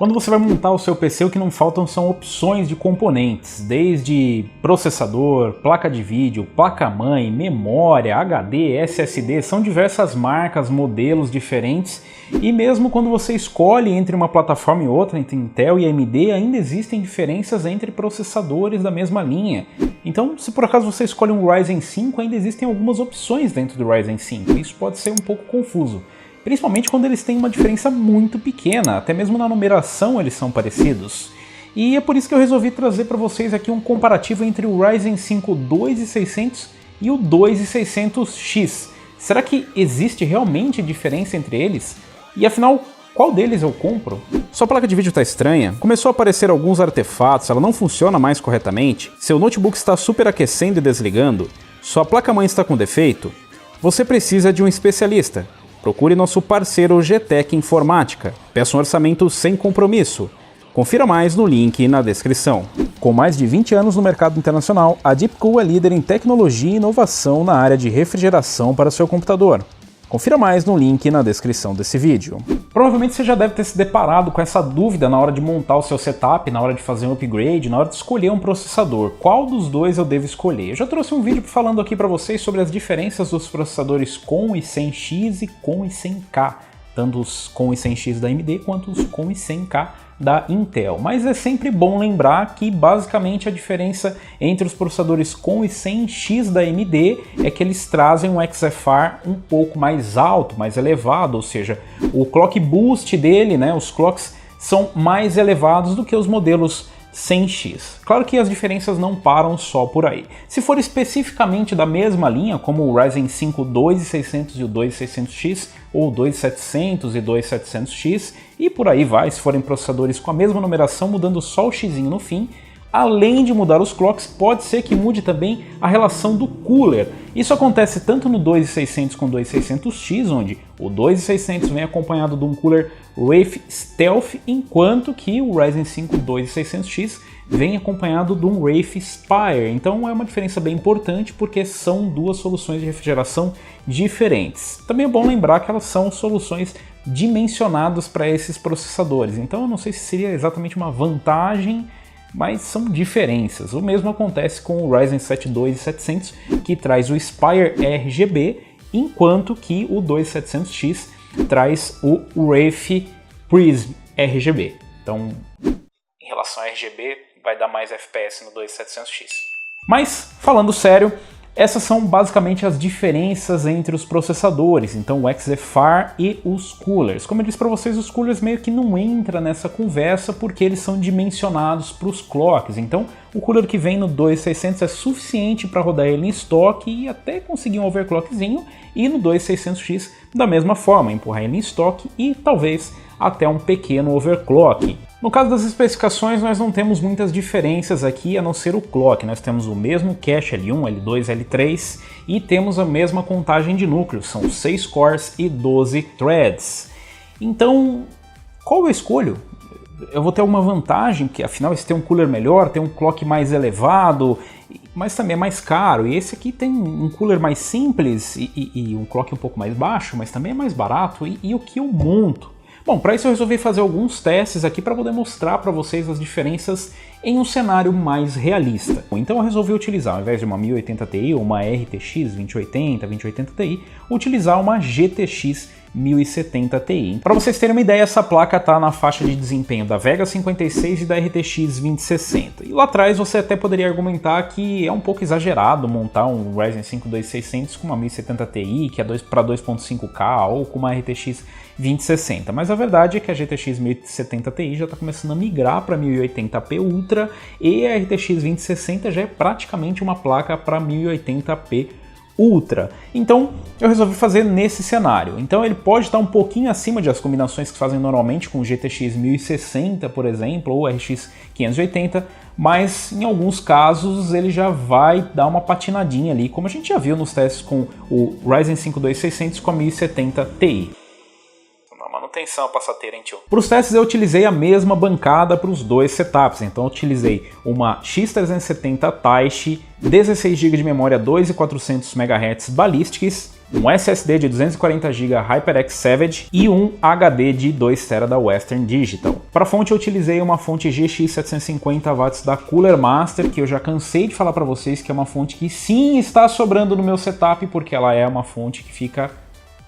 Quando você vai montar o seu PC, o que não faltam são opções de componentes, desde processador, placa de vídeo, placa-mãe, memória, HD, SSD, são diversas marcas, modelos diferentes, e mesmo quando você escolhe entre uma plataforma e outra, entre Intel e AMD, ainda existem diferenças entre processadores da mesma linha. Então, se por acaso você escolhe um Ryzen 5, ainda existem algumas opções dentro do Ryzen 5, isso pode ser um pouco confuso. Principalmente quando eles têm uma diferença muito pequena, até mesmo na numeração eles são parecidos. E é por isso que eu resolvi trazer para vocês aqui um comparativo entre o Ryzen 5 2600 e o 2600X. Será que existe realmente diferença entre eles? E afinal, qual deles eu compro? Sua placa de vídeo está estranha? Começou a aparecer alguns artefatos, ela não funciona mais corretamente? Seu notebook está superaquecendo e desligando? Sua placa-mãe está com defeito? Você precisa de um especialista. Procure nosso parceiro GTEC Informática. Peça um orçamento sem compromisso. Confira mais no link na descrição. Com mais de 20 anos no mercado internacional, a Deepcool é líder em tecnologia e inovação na área de refrigeração para seu computador. Confira mais no link na descrição desse vídeo. Provavelmente você já deve ter se deparado com essa dúvida na hora de montar o seu setup, na hora de fazer um upgrade, na hora de escolher um processador. Qual dos dois eu devo escolher? Eu já trouxe um vídeo falando aqui para vocês sobre as diferenças dos processadores com e sem X e com e sem K. Tanto os com e sem X da AMD quanto os com e sem K da Intel. Mas é sempre bom lembrar que basicamente a diferença entre os processadores com e sem X da AMD é que eles trazem um XFR um pouco mais alto, mais elevado, ou seja, o clock boost dele, né, os clocks são mais elevados do que os modelos sem X. Claro que as diferenças não param só por aí. Se for especificamente da mesma linha, como o Ryzen 5 2600 e o 2600X, ou 2700 e 2700X, e por aí vai, se forem processadores com a mesma numeração, mudando só o X no fim, além de mudar os clocks, pode ser que mude também a relação do cooler. Isso acontece tanto no 2600 com o 2600X, onde o 2600 vem acompanhado de um cooler Wraith Stealth, enquanto que o Ryzen 5 2600X vem acompanhado de um Wraith Spire. Então é uma diferença bem importante porque são duas soluções de refrigeração diferentes. Também é bom lembrar que elas são soluções dimensionadas para esses processadores. Então eu não sei se seria exatamente uma vantagem, mas são diferenças. O mesmo acontece com o Ryzen 7 2700, que traz o Spire RGB, enquanto que o 2700X traz o Wraith Prism RGB. Então, em relação a RGB, vai dar mais FPS no 2700X. Mas, falando sério, essas são basicamente as diferenças entre os processadores, então o XFR e os coolers. Como eu disse para vocês, os coolers meio que não entram nessa conversa porque eles são dimensionados para os clocks. Então o cooler que vem no 2600 é suficiente para rodar ele em estoque e até conseguir um overclockzinho, e no 2600X da mesma forma, empurrar ele em estoque e talvez até um pequeno overclock. No caso das especificações, nós não temos muitas diferenças aqui, a não ser o clock. Nós temos o mesmo cache L1, L2, L3 e temos a mesma contagem de núcleos, são 6 cores e 12 threads. Então, qual eu escolho? Eu vou ter alguma vantagem, porque afinal esse tem um cooler melhor, tem um clock mais elevado, mas também é mais caro. E esse aqui tem um cooler mais simples e um clock um pouco mais baixo, mas também é mais barato. E o que eu monto? Bom, para isso eu resolvi fazer alguns testes aqui para poder mostrar para vocês as diferenças em um cenário mais realista. Então eu resolvi utilizar, ao invés de uma 1080 Ti ou uma RTX 2080 Ti, utilizar uma GTX 1070 Ti. Para vocês terem uma ideia, essa placa está na faixa de desempenho da Vega 56 e da RTX 2060. E lá atrás você até poderia argumentar que é um pouco exagerado montar um Ryzen 5 2600 com uma 1070 Ti, que é para 2.5K, ou com uma RTX 2060. Mas a verdade é que a GTX 1070 Ti já está começando a migrar para 1080p Ultra e a RTX 2060 já é praticamente uma placa para 1080p Ultra. Então eu resolvi fazer nesse cenário. Então ele pode estar um pouquinho acima das combinações que fazem normalmente com o GTX 1060, por exemplo, ou RX 580, mas em alguns casos ele já vai dar uma patinadinha ali, como a gente já viu nos testes com o Ryzen 5 2600 com a 1070 Ti. Manutenção passateira, hein, tio? Para os testes eu utilizei a mesma bancada para os dois setups, então eu utilizei uma X370 Taishi, 16 GB de memória 2.400 MHz Ballistics, um SSD de 240 GB HyperX Savage e um HD de 2 TB da Western Digital. Para a fonte eu utilizei uma fonte GX 750 watts da Cooler Master, que eu já cansei de falar para vocês que é uma fonte que sim está sobrando no meu setup, porque ela é uma fonte que fica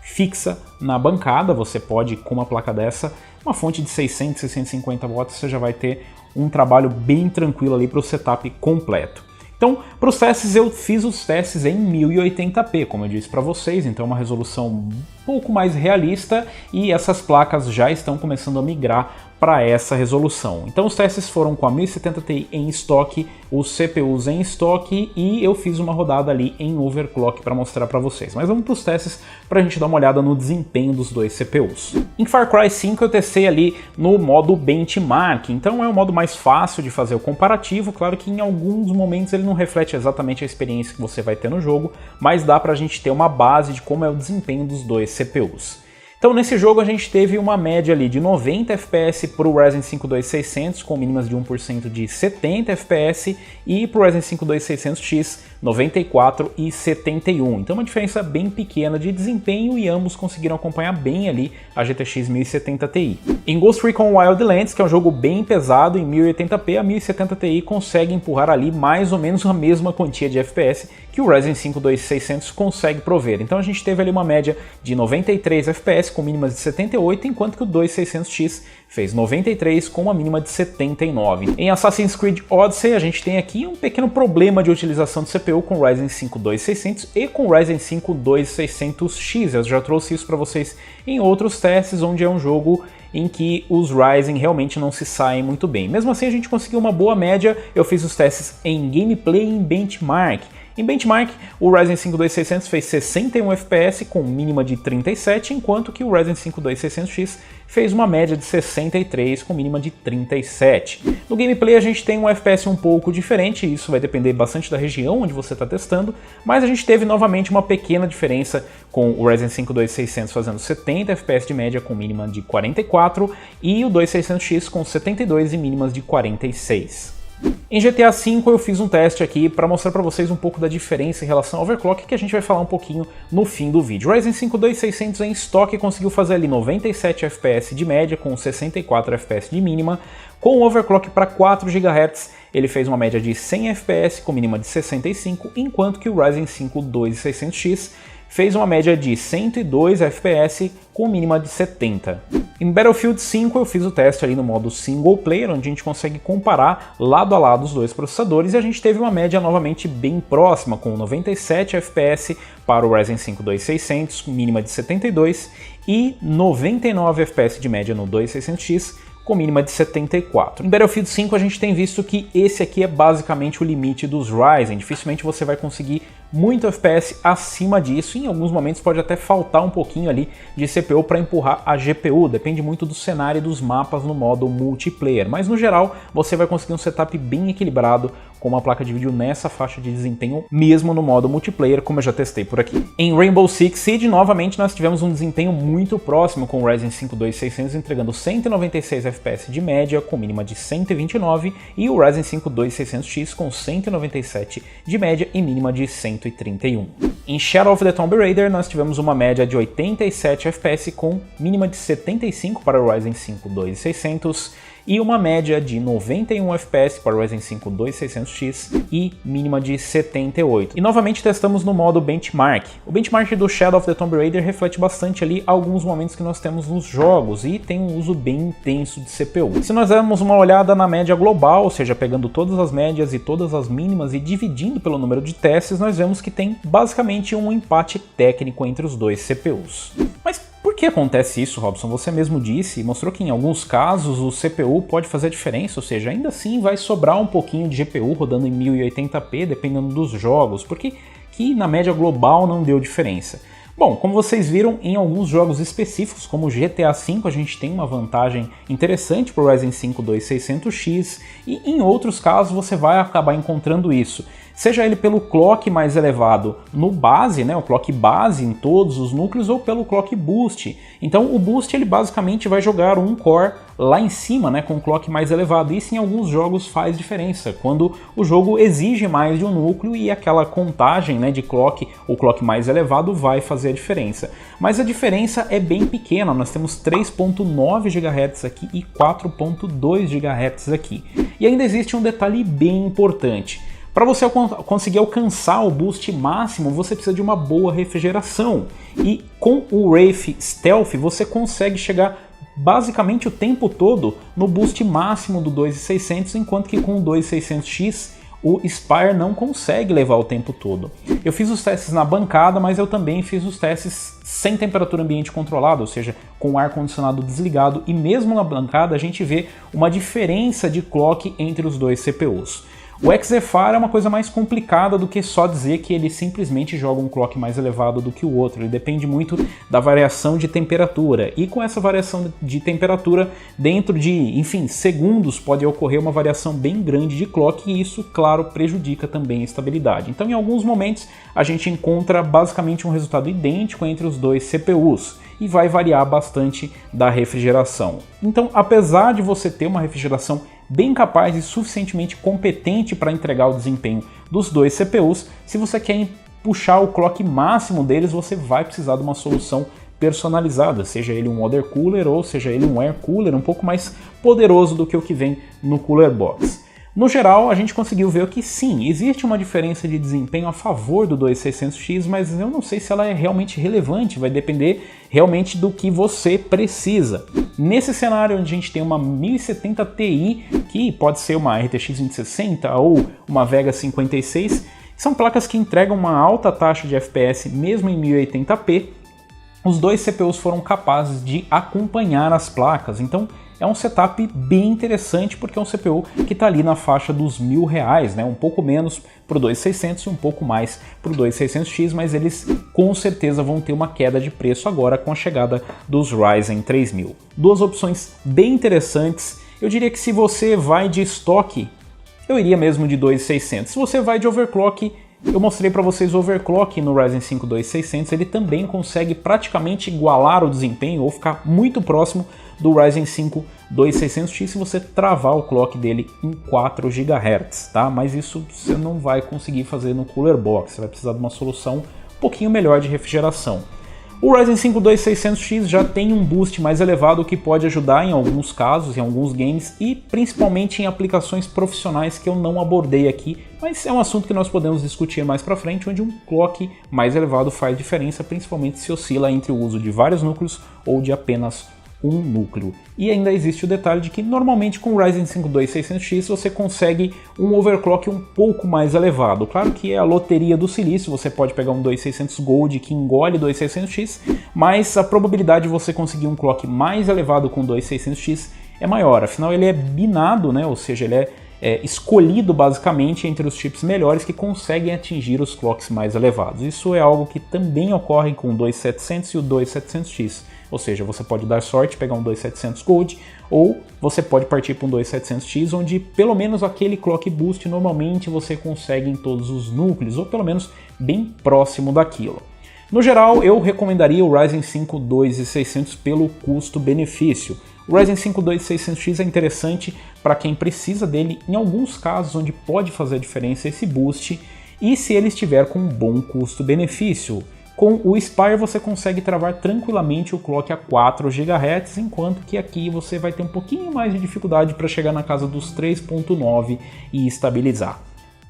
fixa na bancada. Você pode, com uma placa dessa, uma fonte de 600, 650 watts, você já vai ter um trabalho bem tranquilo ali para o setup completo. Então, para os testes, eu fiz os testes em 1080p, como eu disse para vocês, então é uma resolução um pouco mais realista e essas placas já estão começando a migrar para essa resolução. Então os testes foram com a 1070 Ti em estoque, os CPUs em estoque e eu fiz uma rodada ali em overclock para mostrar para vocês. Mas vamos para os testes para a gente dar uma olhada no desempenho dos dois CPUs. Em Far Cry 5 eu testei ali no modo benchmark, então é um modo mais fácil de fazer o comparativo. Claro que em alguns momentos ele não reflete exatamente a experiência que você vai ter no jogo, mas dá para a gente ter uma base de como é o desempenho dos dois CPUs. Então nesse jogo a gente teve uma média ali de 90 FPS para o Ryzen 5 2600 com mínimas de 1% de 70 FPS e para o Ryzen 5 2600X 94 e 71. Então uma diferença bem pequena de desempenho e ambos conseguiram acompanhar bem ali a GTX 1070 Ti. Em Ghost Recon Wildlands, que é um jogo bem pesado em 1080p, a 1070 Ti consegue empurrar ali mais ou menos a mesma quantia de FPS que o Ryzen 5 2600 consegue prover. Então a gente teve ali uma média de 93 FPS com mínimas de 78, enquanto que o 2600X fez 93 com uma mínima de 79. Em Assassin's Creed Odyssey a gente tem aqui um pequeno problema de utilização do CPU com o Ryzen 5 2600 e com o Ryzen 5 2600X. Eu já trouxe isso para vocês em outros testes, onde é um jogo em que os Ryzen realmente não se saem muito bem. Mesmo assim a gente conseguiu uma boa média. Eu fiz os testes em gameplay e em benchmark. Em benchmark, o Ryzen 5 2600 fez 61 FPS com mínima de 37, enquanto que o Ryzen 5 2600X fez uma média de 63 com mínima de 37. No gameplay a gente tem um FPS um pouco diferente, isso vai depender bastante da região onde você está testando, mas a gente teve novamente uma pequena diferença com o Ryzen 5 2600 fazendo 70 FPS de média com mínima de 44 e o 2600X com 72 e mínimas de 46. Em GTA V eu fiz um teste aqui para mostrar para vocês um pouco da diferença em relação ao overclock, que a gente vai falar um pouquinho no fim do vídeo. O Ryzen 5 2600 em estoque conseguiu fazer ali 97 FPS de média com 64 FPS de mínima. Com o overclock para 4 GHz ele fez uma média de 100 FPS com mínima de 65, enquanto que o Ryzen 5 2600X fez uma média de 102 FPS com mínima de 70. Em Battlefield 5 eu fiz o teste ali no modo single player, onde a gente consegue comparar lado a lado os dois processadores e a gente teve uma média novamente bem próxima, com 97 FPS para o Ryzen 5 2600, mínima de 72, e 99 FPS de média no 2600X, com mínima de 74. Em Battlefield 5 a gente tem visto que esse aqui é basicamente o limite dos Ryzen, dificilmente você vai conseguir muito FPS acima disso, e em alguns momentos pode até faltar um pouquinho ali de CPU para empurrar a GPU, depende muito do cenário e dos mapas no modo multiplayer, mas no geral você vai conseguir um setup bem equilibrado com uma placa de vídeo nessa faixa de desempenho, mesmo no modo multiplayer, como eu já testei por aqui. Em Rainbow Six Siege, novamente nós tivemos um desempenho muito próximo com o Ryzen 5 2600 entregando 196 FPS de média com mínima de 129 e o Ryzen 5 2600X com 197 de média e mínima de 131. Em Shadow of the Tomb Raider nós tivemos uma média de 87 FPS com mínima de 75 para o Ryzen 5 2600 e uma média de 91 FPS para o Ryzen 5 2600X e mínima de 78. E novamente testamos no modo benchmark. O benchmark do Shadow of the Tomb Raider reflete bastante ali alguns momentos que nós temos nos jogos e tem um uso bem intenso de CPU. Se nós dermos uma olhada na média global, ou seja, pegando todas as médias e todas as mínimas e dividindo pelo número de testes, nós vemos que tem basicamente um empate técnico entre os dois CPUs. Mas por que acontece isso, Robson? Você mesmo disse e mostrou que em alguns casos o CPU pode fazer a diferença, ou seja, ainda assim vai sobrar um pouquinho de GPU rodando em 1080p, dependendo dos jogos, porque que na média global não deu diferença. Bom, como vocês viram, em alguns jogos específicos, como GTA V, a gente tem uma vantagem interessante para o Ryzen 5 2600X, e em outros casos você vai acabar encontrando isso. seja ele pelo clock mais elevado no base, né, o clock base em todos os núcleos, ou pelo clock boost. Então o boost ele basicamente vai jogar um core lá em cima, né, com o clock mais elevado. Isso em alguns jogos faz diferença, quando o jogo exige mais de um núcleo e aquela contagem, né, de clock, o clock mais elevado vai fazer a diferença. Mas a diferença é bem pequena, nós temos 3.9 GHz aqui e 4.2 GHz aqui. E ainda existe um detalhe bem importante. Para você conseguir alcançar o boost máximo, você precisa de uma boa refrigeração. E com o Wraith Stealth você consegue chegar basicamente o tempo todo no boost máximo do 2600, enquanto que com o 2600X o Spire não consegue levar o tempo todo. Eu fiz os testes na bancada, mas eu também fiz os testes sem temperatura ambiente controlada, ou seja, com o ar-condicionado desligado, e mesmo na bancada a gente vê uma diferença de clock entre os dois CPUs. O XeFire é uma coisa mais complicada do que só dizer que ele simplesmente joga um clock mais elevado do que o outro. Ele depende muito da variação de temperatura. E com essa variação de temperatura, dentro de, enfim, segundos, pode ocorrer uma variação bem grande de clock e isso, claro, prejudica também a estabilidade. Então, em alguns momentos, a gente encontra basicamente um resultado idêntico entre os dois CPUs. E vai variar bastante da refrigeração. Então, apesar de você ter uma refrigeração bem capaz e suficientemente competente para entregar o desempenho dos dois CPUs, se você quer puxar o clock máximo deles, você vai precisar de uma solução personalizada, seja ele um water cooler ou seja ele um air cooler, um pouco mais poderoso do que o que vem no Cooler Box. No geral, a gente conseguiu ver que sim, existe uma diferença de desempenho a favor do 2600X, mas eu não sei se ela é realmente relevante, vai depender realmente do que você precisa. Nesse cenário onde a gente tem uma 1070 Ti, que pode ser uma RTX 2060 ou uma Vega 56, são placas que entregam uma alta taxa de FPS mesmo em 1080p, os dois CPUs foram capazes de acompanhar as placas, então é um setup bem interessante porque é um CPU que está ali na faixa dos R$1.000, né? Um pouco menos para o 2600 e um pouco mais para o 2600X, mas eles com certeza vão ter uma queda de preço agora com a chegada dos Ryzen 3000. Duas opções bem interessantes. Eu diria que se você vai de estoque, eu iria mesmo de 2600. Se você vai de overclock, eu mostrei para vocês o overclock no Ryzen 5 2600, ele também consegue praticamente igualar o desempenho ou ficar muito próximo do Ryzen 5 2600X se você travar o clock dele em 4 GHz, tá? Mas isso você não vai conseguir fazer no Cooler Box, você vai precisar de uma solução um pouquinho melhor de refrigeração. O Ryzen 5 2600X já tem um boost mais elevado que pode ajudar em alguns casos, em alguns games e principalmente em aplicações profissionais que eu não abordei aqui, mas é um assunto que nós podemos discutir mais pra frente, onde um clock mais elevado faz diferença, principalmente se oscila entre o uso de vários núcleos ou de apenas um núcleo. E ainda existe o detalhe de que normalmente com o Ryzen 5 2600X você consegue um overclock um pouco mais elevado. Claro que é a loteria do silício, você pode pegar um 2600 Gold que engole 2600X, mas a probabilidade de você conseguir um clock mais elevado com 2600X é maior, afinal ele é binado, né? Ou seja, ele é escolhido basicamente entre os chips melhores que conseguem atingir os clocks mais elevados. Isso é algo que também ocorre com o 2700 e o 2700X. Ou seja, você pode dar sorte, pegar um 2700 Gold, ou você pode partir para um 2700X, onde pelo menos aquele clock boost normalmente você consegue em todos os núcleos, ou pelo menos bem próximo daquilo. No geral, eu recomendaria o Ryzen 5 2600 pelo custo-benefício. O Ryzen 5 2600X é interessante para quem precisa dele em alguns casos onde pode fazer a diferença esse boost, e se ele estiver com um bom custo-benefício. Com o Spire você consegue travar tranquilamente o clock a 4 GHz, enquanto que aqui você vai ter um pouquinho mais de dificuldade para chegar na casa dos 3.9 e estabilizar.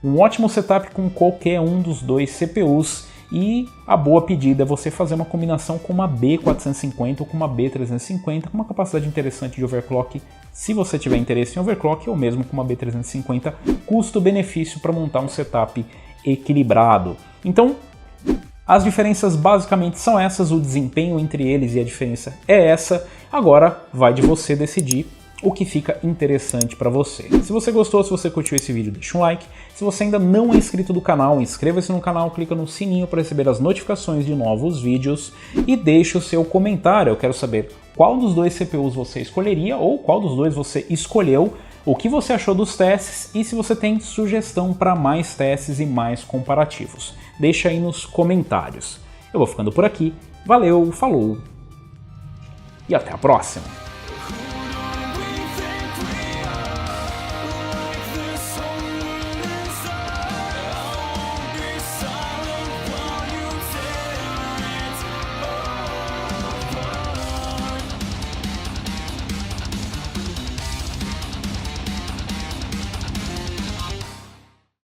Um ótimo setup com qualquer um dos dois CPUs, e a boa pedida é você fazer uma combinação com uma B450 ou com uma B350 com uma capacidade interessante de overclock, se você tiver interesse em overclock, ou mesmo com uma B350 custo-benefício para montar um setup equilibrado. Então, as diferenças basicamente são essas, o desempenho entre eles e a diferença é essa. Agora vai de você decidir o que fica interessante para você. Se você gostou, se você curtiu esse vídeo, deixa um like. Se você ainda não é inscrito do canal, inscreva-se no canal, clica no sininho para receber as notificações de novos vídeos e deixe o seu comentário. Eu quero saber qual dos dois CPUs você escolheria ou qual dos dois você escolheu o que você achou dos testes e se você tem sugestão para mais testes e mais comparativos. Deixa aí nos comentários. Eu vou ficando por aqui, valeu, falou e até a próxima!